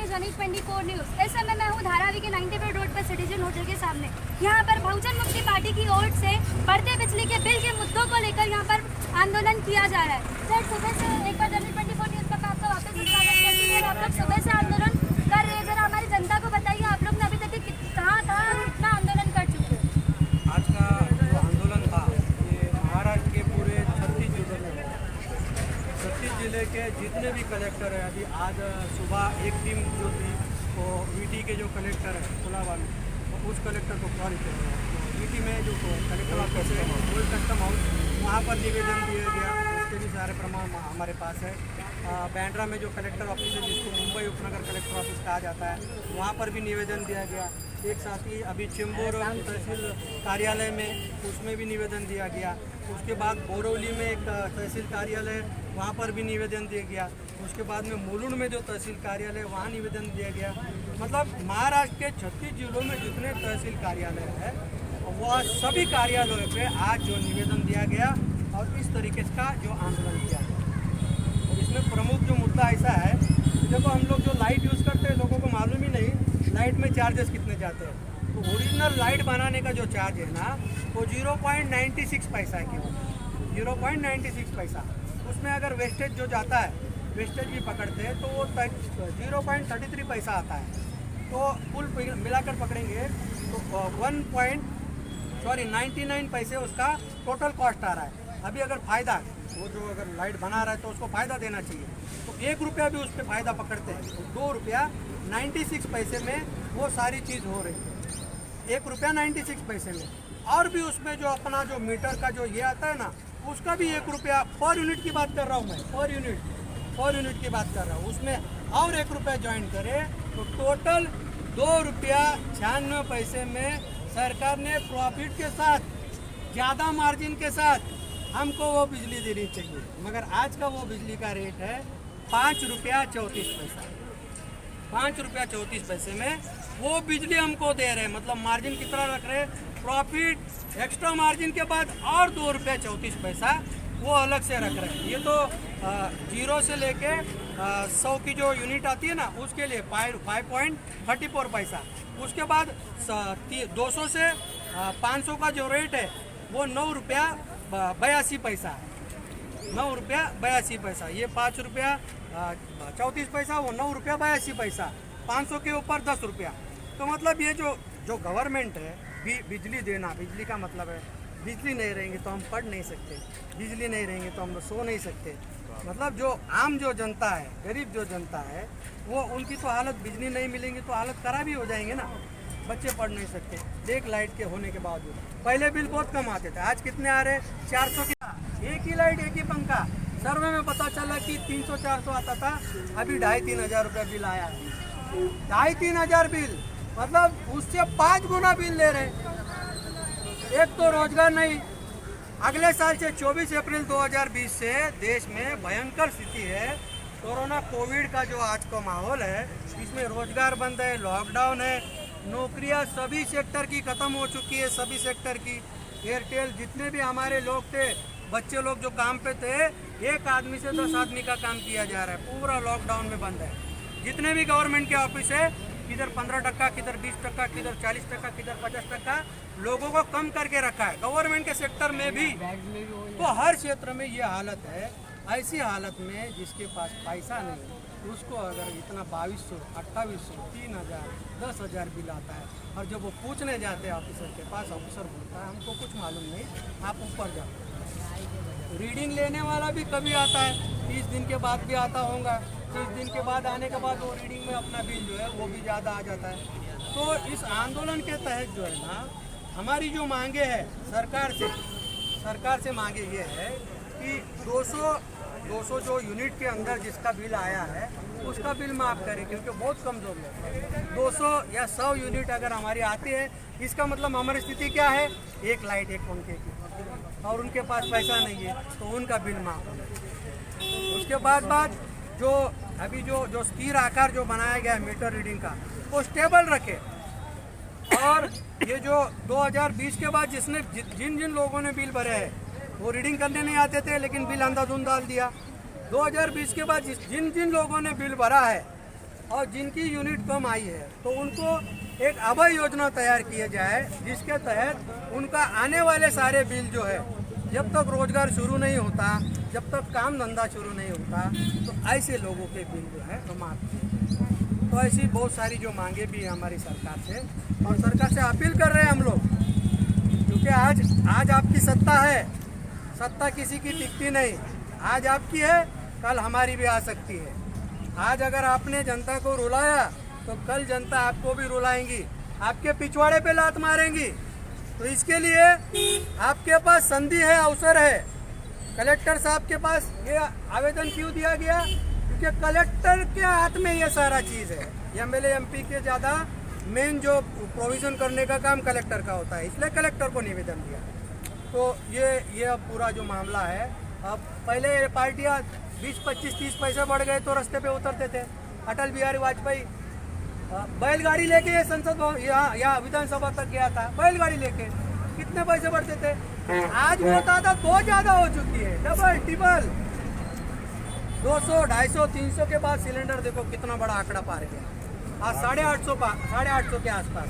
News Anish 24 news. इस समय मैं हूँ धारावी के 90 रोड पर सिटीजन होटल के सामने। यहाँ पर बहुजन मुक्ति पार्टी की ओर से बढ़ते बिजली के बिल के मुद्दों को लेकर यहाँ पर आंदोलन किया जा रहा है। सर, सुबह से एक बार अनीश 24 न्यूज का आपका वापस स्वागत करती है। आप लोग सुबह से आंदोलन कर रहे हैं, जरा हमारी जनता को बताइए आप लोग ने अभी तक कहाँ कितना आंदोलन कर चुके हैं? आज का जो आंदोलन था ये महाराष्ट्र के पूरे 36 जिले में, 36 जिले के जितने भी कलेक्टर हैं, अभी आज सुबह एक टीम जो थी वो वीटी के जो कलेक्टर है कोलाबा में, तो उस कलेक्टर को कॉल किया गया। तो वीटी में जो कलेक्टर ऑफिस है ओल्ड कस्टम हाउस, वहाँ पर निवेदन दिया गया। उसके भी सारे प्रमाण हमारे पास है। बैंड्रा में जो कलेक्टर ऑफिस है, जिसको मुंबई उपनगर कलेक्टर ऑफिस कहा जाता है, वहाँ पर भी निवेदन दिया गया। एक साथ ही अभी चेंबूर तहसील कार्यालय में उसमें भी निवेदन दिया गया। उसके बाद बोरौली में एक तहसील कार्यालय, वहाँ पर भी निवेदन दिया गया। उसके बाद में मुलुंड में जो तहसील कार्यालय वहाँ निवेदन दिया गया। मतलब महाराष्ट्र के 36 जिलों में जितने तहसील कार्यालय है वह सभी कार्यालयों पे आज जो निवेदन दिया गया और इस तरीके का जो आंदोलन किया गया। और इसमें प्रमुख जो मुद्दा ऐसा है, देखो हम लोग जो लाइट यूज़ करते हैं लोगों को मालूम ही नहीं लाइट में चार्जेस कितने जाते हैं। तो ओरिजिनल लाइट बनाने का जो चार्ज है ना वो 0.96 पैसा की होता है, 0.96 पैसा। उसमें अगर वेस्टेज जो जाता है, वेस्टेज भी पकड़ते हैं तो वो 0.33 पैसा आता है। तो कुल मिलाकर पकड़ेंगे तो 99 पैसे उसका टोटल कॉस्ट आ रहा है। अभी अगर फ़ायदा वो जो अगर लाइट बना रहा है तो उसको फ़ायदा देना चाहिए, तो 1 रुपया भी उस पर फ़ायदा पकड़ते हैं तो 2 रुपया 96 पैसे में वो सारी चीज़ हो रही है। 1 रुपया 96 पैसे में। और भी उसमें जो अपना जो मीटर का जो ये आता है ना, उसका भी 1 रुपया पर यूनिट की बात कर रहा हूँ मैं, पर यूनिट की बात कर रहा हूँ। उसमें और 1 रुपया ज्वाइन करे तो टोटल 2 रुपया 96 पैसे में सरकार ने प्रॉफिट के साथ, ज़्यादा मार्जिन के साथ हमको वो बिजली देनी चाहिए। मगर आज का वो बिजली का रेट है 5 रुपया 34 पैसा। 5 रुपया 34 पैसे में वो बिजली हमको दे रहे हैं। मतलब मार्जिन कितना रख रहे हैं, प्रॉफिट एक्स्ट्रा मार्जिन के बाद और 2 रुपया 34 पैसा वो अलग से रख रहे हैं। ये तो 0 से लेके 100 की जो यूनिट आती है ना उसके लिए 5.34 पैसा। उसके बाद 200 से 500 का जो रेट है वो 9 रुपया 82 पैसा है। 9 रुपया 82 पैसा। ये 5 रुपया 34 पैसा, वो 9 रुपया 82 पैसा। 500 के ऊपर 10 रुपया। तो मतलब ये जो गवर्नमेंट है बिजली देना, बिजली का मतलब है बिजली नहीं रहेंगे तो हम पढ़ नहीं सकते, बिजली नहीं रहेंगे तो हम लोग सो नहीं सकते। मतलब जो आम जो जनता है, गरीब जो जनता है, वो उनकी तो हालत, बिजली नहीं मिलेंगी तो हालत खराब ही हो जाएंगे ना। बच्चे पढ़ नहीं सकते एक लाइट के होने के बावजूद। पहले बिल बहुत कम आते थे, आज कितने आ रहे? 400 की। एक ही लाइट एक ही पंखा। सर्वे में पता चला कि 300-400 आता था, अभी 2,500-3 हज़ार रुपये बिल आया है। 2,500-3 हज़ार बिल, मतलब उससे 5 गुना बिल ले रहे। एक तो रोजगार नहीं। अगले साल से 24 अप्रैल 2020 से देश में भयंकर स्थिति है। कोरोना कोविड का जो आज का माहौल है, इसमें रोजगार बंद है, लॉकडाउन है, नौकरियां सभी सेक्टर की ख़त्म हो चुकी है, सभी सेक्टर की। एयरटेल, जितने भी हमारे लोग थे, बच्चे लोग जो काम पे थे, 1 आदमी से 10 आदमी का काम किया जा रहा है। पूरा लॉकडाउन में बंद है। जितने भी गवर्नमेंट के ऑफिस है, किधर 15%, किधर 20%, किधर 40%, किधर 50% लोगों को कम करके रखा है। गवर्नमेंट के सेक्टर में भी तो हर क्षेत्र में ये हालत है। ऐसी हालत में जिसके पास पैसा नहीं, उसको अगर इतना 2200, 2800, 3000, 10,000 बिल आता है, और जब वो पूछने जाते हैं ऑफिसर के पास, ऑफिसर बोलता है हमको कुछ मालूम नहीं, आप ऊपर जाओ। रीडिंग लेने वाला भी कभी आता है, 30 दिन के बाद भी आता होगा। 30 दिन के बाद आने के बाद वो रीडिंग में अपना बिल जो है वो भी ज़्यादा आ जाता है। तो इस आंदोलन के तहत जो है ना, हमारी जो मांगे है सरकार से मांगे ये है कि 200 जो यूनिट के अंदर जिसका बिल आया है उसका बिल माफ़ करें, क्योंकि बहुत कमज़ोर लोग हैं। 200 या 100 यूनिट अगर हमारी आती है, इसका मतलब हमारी स्थिति क्या है, एक लाइट एक पंखे की, और उनके पास पैसा नहीं है तो उनका बिल माफ़ करें। उसके बाद जो अभी जो स्थिर आकार जो बनाया गया है मीटर रीडिंग का, वो स्टेबल रखे। और ये जो 2020 के बाद जिन लोगों ने बिल भरे हैं वो रीडिंग करने नहीं आते थे, लेकिन बिल अंधाधुंध डाल दिया। 2020 के बाद जिन लोगों ने बिल भरा है और जिनकी यूनिट कम आई है तो उनको एक अभय योजना तैयार किया जाए, जिसके तहत उनका आने वाले सारे बिल जो है, जब तक रोजगार शुरू नहीं होता, जब तक काम धंधा शुरू नहीं होता, तो ऐसे लोगों के बिल जो है वो माफ किए। तो ऐसी बहुत सारी जो मांगे भी है हमारी सरकार से, और सरकार से अपील कर रहे हैं हम लोग, क्योंकि आज आपकी सत्ता है, सत्ता किसी की टिकती नहीं। आज आपकी है, कल हमारी भी आ सकती है। आज अगर आपने जनता को रुलाया तो कल जनता आपको भी रुलाएंगी, आपके पिछवाड़े पे लात मारेंगी। तो इसके लिए आपके पास संधि है, अवसर है। कलेक्टर साहब के पास ये आवेदन क्यों दिया गया? क्योंकि कलेक्टर के हाथ में ये सारा चीज़ है। एमएलए एमपी के ज़्यादा मेन जो प्रोविज़न करने का काम कलेक्टर का होता है, इसलिए कलेक्टर को निवेदन दिया। तो ये अब पूरा जो मामला है, अब पहले पार्टियाँ 20, 25, 30 पैसे बढ़ गए तो रास्ते पे उतरते थे। अटल बिहारी वाजपेयी बैलगाड़ी लेके ये संसद भवन यहाँ विधानसभा तक गया था, बैलगाड़ी लेके। कितने पैसे बढ़ते थे? आज वो तादाद बहुत ज़्यादा हो चुकी है, डबल टिबल। 200, 250, 300 के बाद सिलेंडर देखो कितना बड़ा आंकड़ा पार गया। आज 850 के आसपास,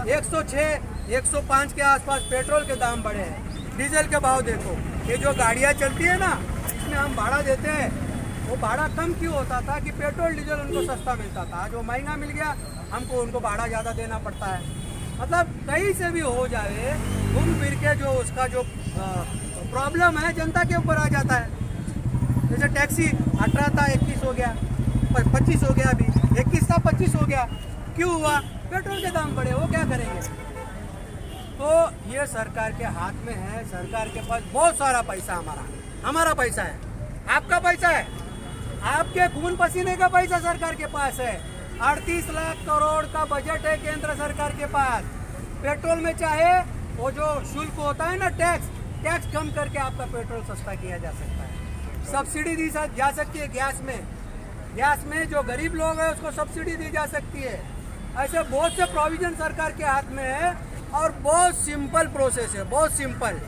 106, 105 के आसपास पेट्रोल के दाम बढ़े हैं। डीजल के भाव देखो, ये जो गाड़ियाँ चलती है ना, इसमें हम भाड़ा देते हैं, वो भाड़ा कम क्यों होता था कि पेट्रोल डीजल उनको सस्ता मिलता था। आज वो महंगा मिल गया, हमको उनको भाड़ा ज़्यादा देना पड़ता है। मतलब कहीं से भी हो जाए, घूम फिर के जो उसका जो प्रॉब्लम है जनता के ऊपर आ जाता है। जैसे टैक्सी 18 था, 21 हो गया, 25 हो गया, अभी 21 था 25 हो गया। क्यों हुआ? पेट्रोल के दाम बढ़े, वो क्या करेंगे? तो ये सरकार के हाथ में है। सरकार के पास बहुत सारा पैसा, हमारा पैसा है, आपका पैसा है, आपके खून पसीने का पैसा सरकार के पास है। 38 लाख करोड़ का बजट है केंद्र सरकार के पास। पेट्रोल में चाहे वो जो शुल्क होता है ना, टैक्स कम करके आपका पेट्रोल सस्ता किया जा सकता है। सब्सिडी दी जा सकती है गैस में जो गरीब लोग हैं उसको सब्सिडी दी जा सकती है। ऐसे बहुत से प्रोविजन सरकार के हाथ में है, और बहुत सिंपल प्रोसेस है, बहुत सिंपल।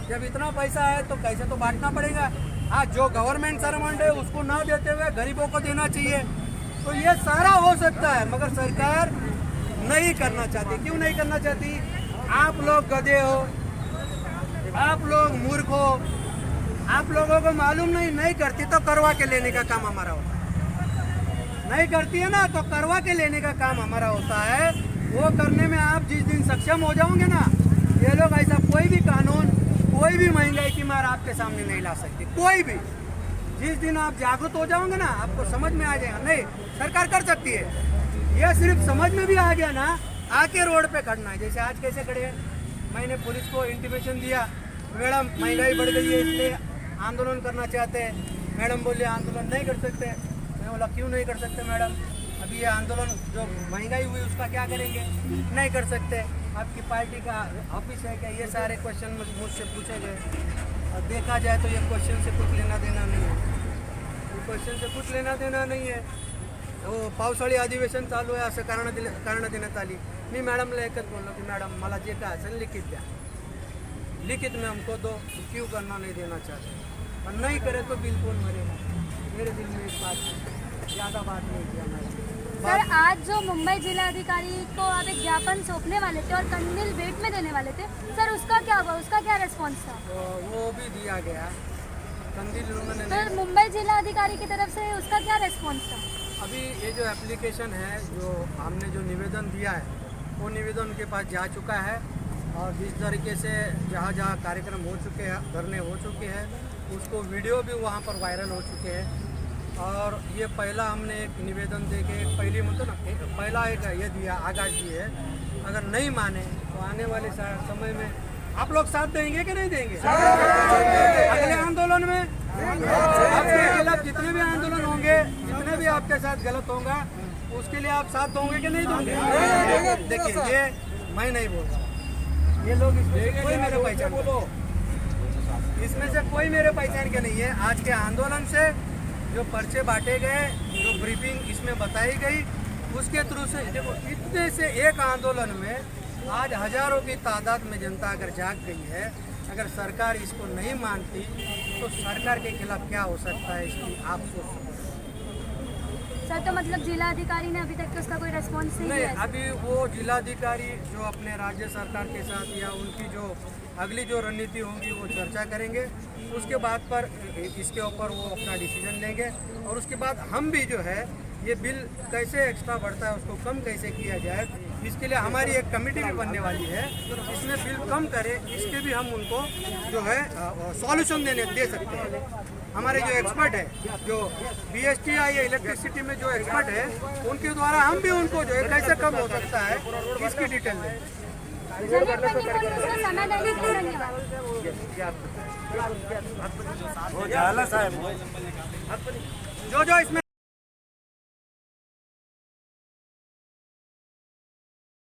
जब इतना पैसा है तो कैसे तो बांटना पड़ेगा। हाँ, जो गवर्नमेंट सर्वेंट है उसको ना देते हुए गरीबों को देना चाहिए। तो ये सारा हो सकता है, मगर सरकार नहीं करना चाहती। क्यों नहीं करना चाहती? आप लोग गधे हो, आप लोग मूर्ख हो, आप लोगों को मालूम नहीं करती तो करवा के लेने का काम हमारा होता है। नहीं करती है ना, तो करवा के लेने का काम हमारा होता है। वो करने में आप जिस दिन सक्षम हो जाओगे ना, ये लोग ऐसा कोई भी कानून, कोई भी महंगाई की मार आपके सामने नहीं ला सकती, कोई भी। जिस दिन आप जागरूक हो जाओगे ना, आपको समझ में आ जाएगा, नहीं सरकार कर सकती है। ये सिर्फ समझ में भी आ गया ना, आके रोड पे खड़ना है। जैसे आज कैसे खड़े हैं, मैंने पुलिस को इंटीमेशन दिया, मैडम महंगाई बढ़ गई है इसलिए आंदोलन करना चाहते हैं। मैडम बोले आंदोलन नहीं कर सकते। मैं बोला क्यों नहीं कर सकते मैडम? अभी ये आंदोलन जो महंगाई हुई उसका क्या करेंगे? नहीं कर सकते। आपकी पार्टी का ऑफिस है क्या? ये सारे क्वेश्चन मुझसे पूछे गए। और देखा जाए तो ये क्वेश्चन से कुछ लेना देना नहीं है, ये क्वेश्चन से कुछ लेना देना नहीं है। वो पावसाळी अधिवेशन चालू आहे असं कारण देण्यात आली। मी मॅडमला एकच बोललो की मॅडम मला जे काय असेल लिखित द्या, लिखित में हमको दो, क्यों करना नहीं देना चाहते। और नहीं करे तो बिल कौन भरेगा? मेरे दिल में एक बात है, ज़्यादा बात नहीं किया मैंने। सर, आज जो मुंबई जिलाधिकारी को आप एक ज्ञापन सौंपने वाले थे और कंदिल वेट में देने वाले थे, सर उसका क्या हुआ? उसका क्या रिस्पॉन्स था? तो वो भी दिया गया, कंदिल उन्होंने। सर, मुंबई जिलाधिकारी की तरफ से उसका क्या रिस्पॉन्स था? अभी ये जो एप्लीकेशन है, जो हमने जो निवेदन दिया है, वो निवेदन उनके पास जा चुका है। और जिस तरीके से जहाँ जहाँ कार्यक्रम हो चुके हैं, धरने हो चुके हैं, उसको वीडियो भी वहाँ पर वायरल हो चुके हैं। और ये पहला हमने एक निवेदन दे के पहली मतलब ना पहला एक ये दिया, आगाज दिए। अगर नहीं माने तो आने वाले समय में आप लोग साथ देंगे कि नहीं देंगे? अगले आंदोलन में आपके खिलाफ जितने भी आंदोलन होंगे, जितने भी आपके साथ गलत होगा, उसके लिए आप साथ दोगे कि नहीं दोगे? देखिए, ये मैं नहीं बोल रहा, ये लोग इसमें से कोई मेरे पहचान, इसमें से कोई मेरे पहचान के नहीं है। आज के आंदोलन से जो पर्चे बांटे गए, जो ब्रीफिंग इसमें बताई गई, उसके थ्रू से देखो, इतने से एक आंदोलन में आज हजारों की तादाद में जनता अगर जाग गई है। अगर सरकार इसको नहीं मानती तो सरकार के खिलाफ क्या हो सकता है, इसकी आप सोच सकते हैं। सर तो मतलब जिला अधिकारी ने अभी तक तो उसका कोई रिस्पॉन्स नहीं नहीं, दिया है। अभी वो जिलाधिकारी जो अपने राज्य सरकार के साथ या उनकी जो अगली जो रणनीति होगी वो चर्चा करेंगे। उसके बाद पर इसके ऊपर वो अपना डिसीजन लेंगे और उसके बाद हम भी जो है ये बिल कैसे एक्स्ट्रा बढ़ता है उसको कम कैसे किया जाए, इसके लिए हमारी एक कमेटी भी बनने वाली है। इसमें बिल कम करे इसके भी हम उनको जो है सॉल्यूशन दे सकते हैं। हमारे जो एक्सपर्ट है, जो BSTI या इलेक्ट्रिसिटी में जो एक्सपर्ट है, उनके द्वारा हम भी उनको जो है कैसे कम हो सकता है इसकी डिटेल दें। समय देने के लिए धन्यवाद। जो इसमें